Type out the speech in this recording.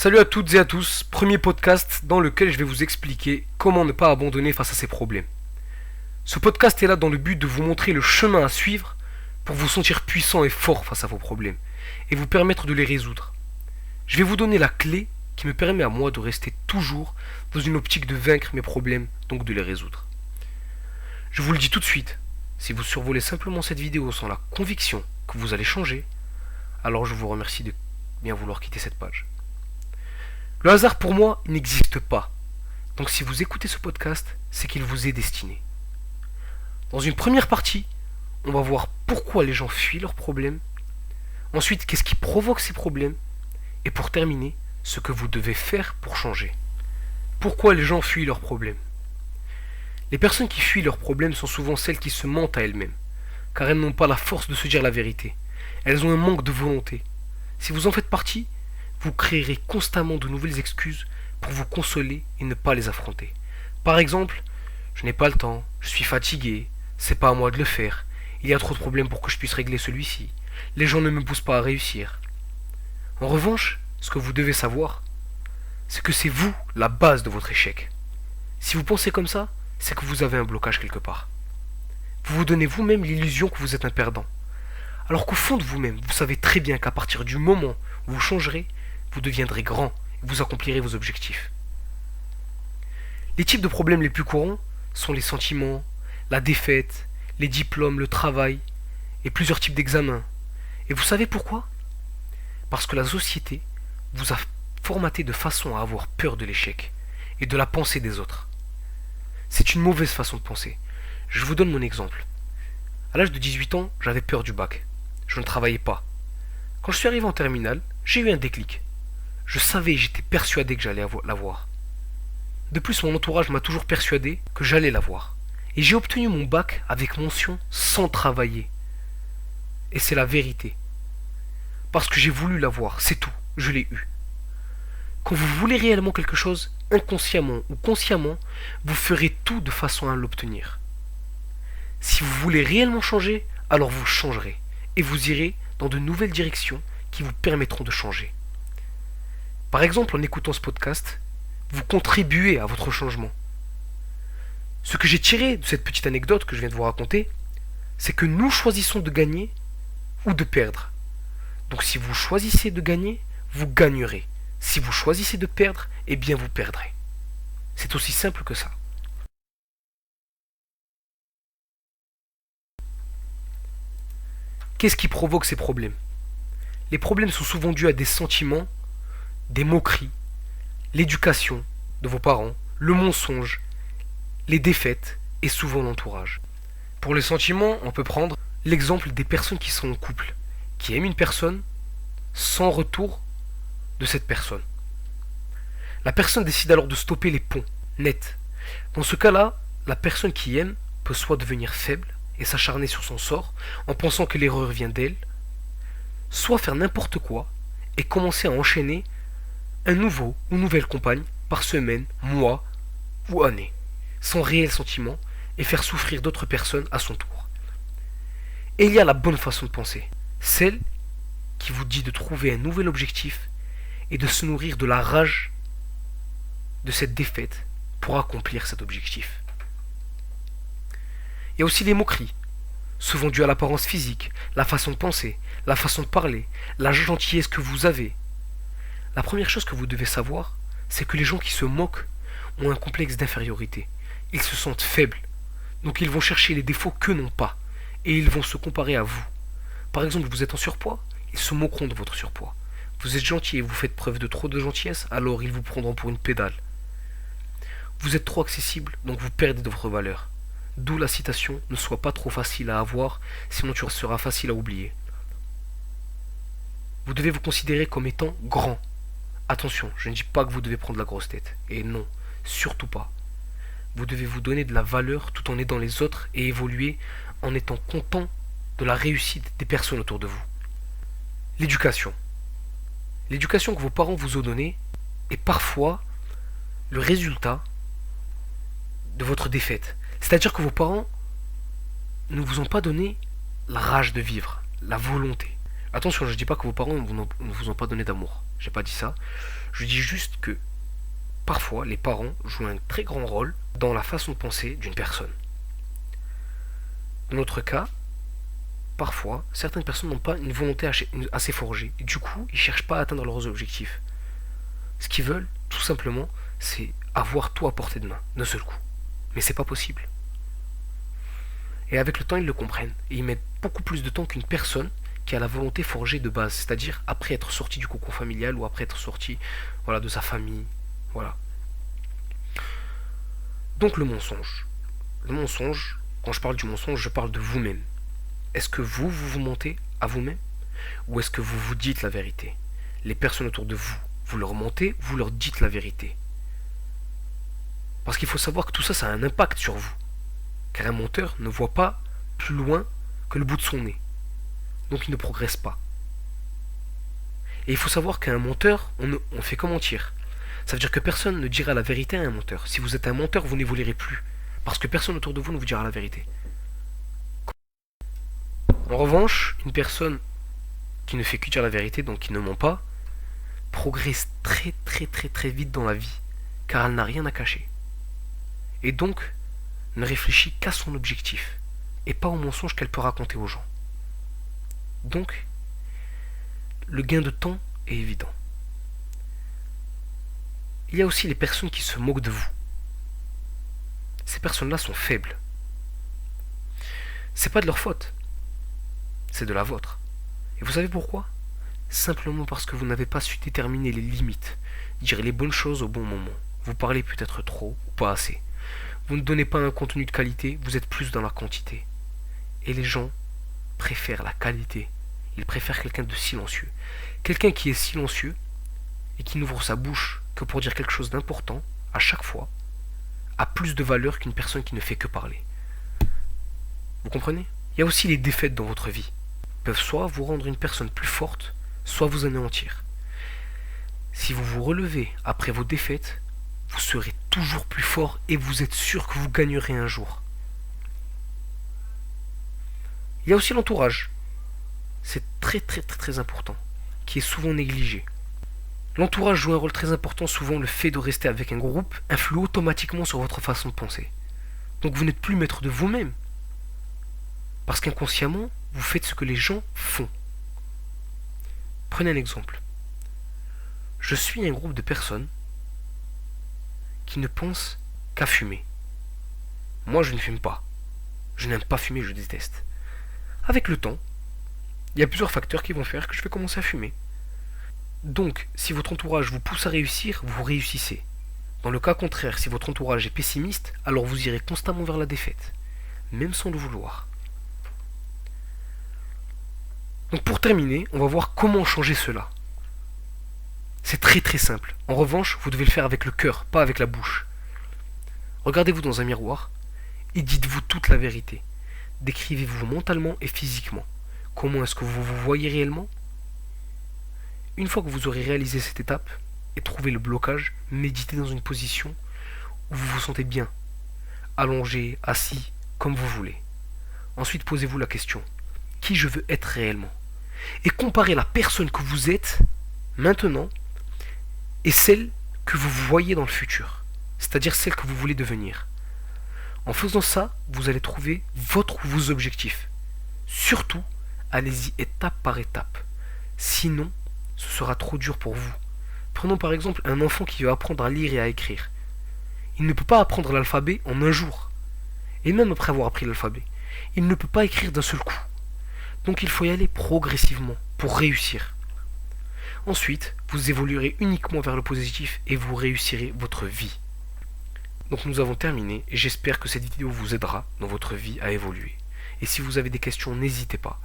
Salut à toutes et à tous, premier podcast dans lequel je vais vous expliquer comment ne pas abandonner face à ces problèmes. Ce podcast est là dans le but de vous montrer le chemin à suivre pour vous sentir puissant et fort face à vos problèmes et vous permettre de les résoudre. Je vais vous donner la clé qui me permet à moi de rester toujours dans une optique de vaincre mes problèmes, donc de les résoudre. Je vous le dis tout de suite, si vous survolez simplement cette vidéo sans la conviction que vous allez changer, alors je vous remercie de bien vouloir quitter cette page. Le hasard pour moi, il n'existe pas. Donc si vous écoutez ce podcast, c'est qu'il vous est destiné. Dans une première partie, on va voir pourquoi les gens fuient leurs problèmes. Ensuite, qu'est-ce qui provoque ces problèmes. Et pour terminer, ce que vous devez faire pour changer. Pourquoi les gens fuient leurs problèmes. Les personnes qui fuient leurs problèmes sont souvent celles qui se mentent à elles-mêmes, car elles n'ont pas la force de se dire la vérité. Elles ont un manque de volonté. Si vous en faites partie, vous créerez constamment de nouvelles excuses pour vous consoler et ne pas les affronter. Par exemple, je n'ai pas le temps, je suis fatigué, c'est pas à moi de le faire, il y a trop de problèmes pour que je puisse régler celui-ci, les gens ne me poussent pas à réussir. En revanche, ce que vous devez savoir, c'est que c'est vous la base de votre échec. Si vous pensez comme ça, c'est que vous avez un blocage quelque part. Vous vous donnez vous-même l'illusion que vous êtes un perdant. Alors qu'au fond de vous-même, vous savez très bien qu'à partir du moment où vous changerez, vous deviendrez grand et vous accomplirez vos objectifs. Les types de problèmes les plus courants sont les sentiments, la défaite, les diplômes, le travail et plusieurs types d'examens. Et vous savez pourquoi ? Parce que la société vous a formaté de façon à avoir peur de l'échec et de la pensée des autres. C'est une mauvaise façon de penser. Je vous donne mon exemple. À l'âge de 18 ans, j'avais peur du bac. Je ne travaillais pas. Quand je suis arrivé en terminale, j'ai eu un déclic. Je savais, j'étais persuadé que j'allais l'avoir. De plus, mon entourage m'a toujours persuadé que j'allais l'avoir. Et j'ai obtenu mon bac avec mention sans travailler. Et c'est la vérité. Parce que j'ai voulu l'avoir, c'est tout, je l'ai eu. Quand vous voulez réellement quelque chose, inconsciemment ou consciemment, vous ferez tout de façon à l'obtenir. Si vous voulez réellement changer, alors vous changerez. Et vous irez dans de nouvelles directions qui vous permettront de changer. Par exemple, en écoutant ce podcast, vous contribuez à votre changement. Ce que j'ai tiré de cette petite anecdote que je viens de vous raconter, c'est que nous choisissons de gagner ou de perdre. Donc si vous choisissez de gagner, vous gagnerez. Si vous choisissez de perdre, eh bien vous perdrez. C'est aussi simple que ça. Qu'est-ce qui provoque ces problèmes ? Les problèmes sont souvent dus à des sentiments, des moqueries, l'éducation de vos parents, le mensonge, les défaites et souvent l'entourage. Pour les sentiments, on peut prendre l'exemple des personnes qui sont en couple, qui aiment une personne sans retour de cette personne. La personne décide alors de stopper les ponts, net. Dans ce cas-là, la personne qui aime peut soit devenir faible et s'acharner sur son sort en pensant que l'erreur vient d'elle, soit faire n'importe quoi et commencer à enchaîner un nouveau ou nouvelle compagne par semaine, mois ou année, sans réel sentiment et faire souffrir d'autres personnes à son tour. Et il y a la bonne façon de penser, celle qui vous dit de trouver un nouvel objectif et de se nourrir de la rage de cette défaite pour accomplir cet objectif. Il y a aussi les moqueries, souvent dues à l'apparence physique, la façon de penser, la façon de parler, la gentillesse que vous avez. La première chose que vous devez savoir, c'est que les gens qui se moquent ont un complexe d'infériorité. Ils se sentent faibles, donc ils vont chercher les défauts qu'eux n'ont pas, et ils vont se comparer à vous. Par exemple, vous êtes en surpoids, ils se moqueront de votre surpoids. Vous êtes gentil et vous faites preuve de trop de gentillesse, alors ils vous prendront pour une pédale. Vous êtes trop accessible, donc vous perdez de votre valeur. D'où la citation « Ne sois pas trop facile à avoir, sinon tu seras facile à oublier ». Vous devez vous considérer comme étant grand. Attention, je ne dis pas que vous devez prendre la grosse tête. Et non, surtout pas. Vous devez vous donner de la valeur tout en aidant les autres et évoluer en étant content de la réussite des personnes autour de vous. L'éducation. L'éducation que vos parents vous ont donnée est parfois le résultat de votre défaite. C'est-à-dire que vos parents ne vous ont pas donné la rage de vivre, la volonté. Attention, je ne dis pas que vos parents ne vous ont pas donné d'amour. j'ai pas dit ça. Je dis juste que parfois les parents jouent un très grand rôle dans la façon de penser d'une personne. Dans notre cas, parfois, certaines personnes n'ont pas une volonté assez forgée et du coup, ils cherchent pas à atteindre leurs objectifs. Ce qu'ils veulent, tout simplement, c'est avoir tout à portée de main, d'un seul coup. Mais c'est pas possible. Et avec le temps, ils le comprennent. Et ils mettent beaucoup plus de temps qu'une personne qui a la volonté forgée de base. C'est-à-dire après être sorti du cocon familial ou après être sorti voilà, de sa famille. Voilà. Donc le mensonge. Le mensonge, quand je parle du mensonge, je parle de vous-même. Est-ce que vous mentez à vous-même? Ou est-ce que vous vous dites la vérité? Les personnes autour de vous, vous leur mentez, vous leur dites la vérité. Parce qu'il faut savoir que tout ça, ça a un impact sur vous. Car un menteur ne voit pas plus loin que le bout de son nez. Donc il ne progresse pas. Et il faut savoir qu'un menteur, on fait que mentir. Ça veut dire que personne ne dira la vérité à un menteur. Si vous êtes un menteur, vous n'évoluerez plus. Parce que personne autour de vous ne vous dira la vérité. En revanche, une personne qui ne fait que dire la vérité, donc qui ne ment pas, progresse très vite dans la vie. Car elle n'a rien à cacher. Et donc, ne réfléchit qu'à son objectif. Et pas aux mensonges qu'elle peut raconter aux gens. Donc, le gain de temps est évident. Il y a aussi les personnes qui se moquent de vous. Ces personnes-là sont faibles. C'est pas de leur faute. C'est de la vôtre. Et vous savez pourquoi? Simplement parce que vous n'avez pas su déterminer les limites, dire les bonnes choses au bon moment. Vous parlez peut-être trop ou pas assez. Vous ne donnez pas un contenu de qualité, vous êtes plus dans la quantité. Et les gens préfèrent la qualité. Ils préfèrent quelqu'un de silencieux. Quelqu'un qui est silencieux et qui n'ouvre sa bouche que pour dire quelque chose d'important, à chaque fois, a plus de valeur qu'une personne qui ne fait que parler. Vous comprenez? Il y a aussi les défaites dans votre vie. Elles peuvent soit vous rendre une personne plus forte, soit vous anéantir. Si vous vous relevez après vos défaites, vous serez toujours plus fort et vous êtes sûr que vous gagnerez un jour. Il y a aussi l'entourage. C'est très important, qui est souvent négligé. L'entourage joue un rôle très important, souvent le fait de rester avec un groupe influe automatiquement sur votre façon de penser. Donc vous n'êtes plus maître de vous-même. Parce qu'inconsciemment, vous faites ce que les gens font. Prenez un exemple. Je suis un groupe de personnes qui ne pensent qu'à fumer. Moi, je ne fume pas. Je n'aime pas fumer, je déteste. Avec le temps, il y a plusieurs facteurs qui vont faire que je vais commencer à fumer. Donc, si votre entourage vous pousse à réussir, vous réussissez. Dans le cas contraire, si votre entourage est pessimiste, alors vous irez constamment vers la défaite, même sans le vouloir. Donc pour terminer, on va voir comment changer cela. C'est très simple. En revanche, vous devez le faire avec le cœur, pas avec la bouche. Regardez-vous dans un miroir et dites-vous toute la vérité. Décrivez-vous mentalement et physiquement. Comment est-ce que vous vous voyez réellement? Une fois que vous aurez réalisé cette étape et trouvé le blocage, méditez dans une position où vous vous sentez bien, allongé, assis, comme vous voulez. Ensuite, posez-vous la question, qui je veux être réellement? Et comparez la personne que vous êtes maintenant et celle que vous voyez dans le futur, c'est-à-dire celle que vous voulez devenir. En faisant ça, vous allez trouver votre ou vos objectifs. Surtout, allez-y étape par étape. Sinon, ce sera trop dur pour vous. Prenons par exemple un enfant qui veut apprendre à lire et à écrire. Il ne peut pas apprendre l'alphabet en un jour. Et même après avoir appris l'alphabet, il ne peut pas écrire d'un seul coup. Donc il faut y aller progressivement pour réussir. Ensuite, vous évoluerez uniquement vers le positif et vous réussirez votre vie. Donc nous avons terminé et j'espère que cette vidéo vous aidera dans votre vie à évoluer. Et si vous avez des questions, n'hésitez pas.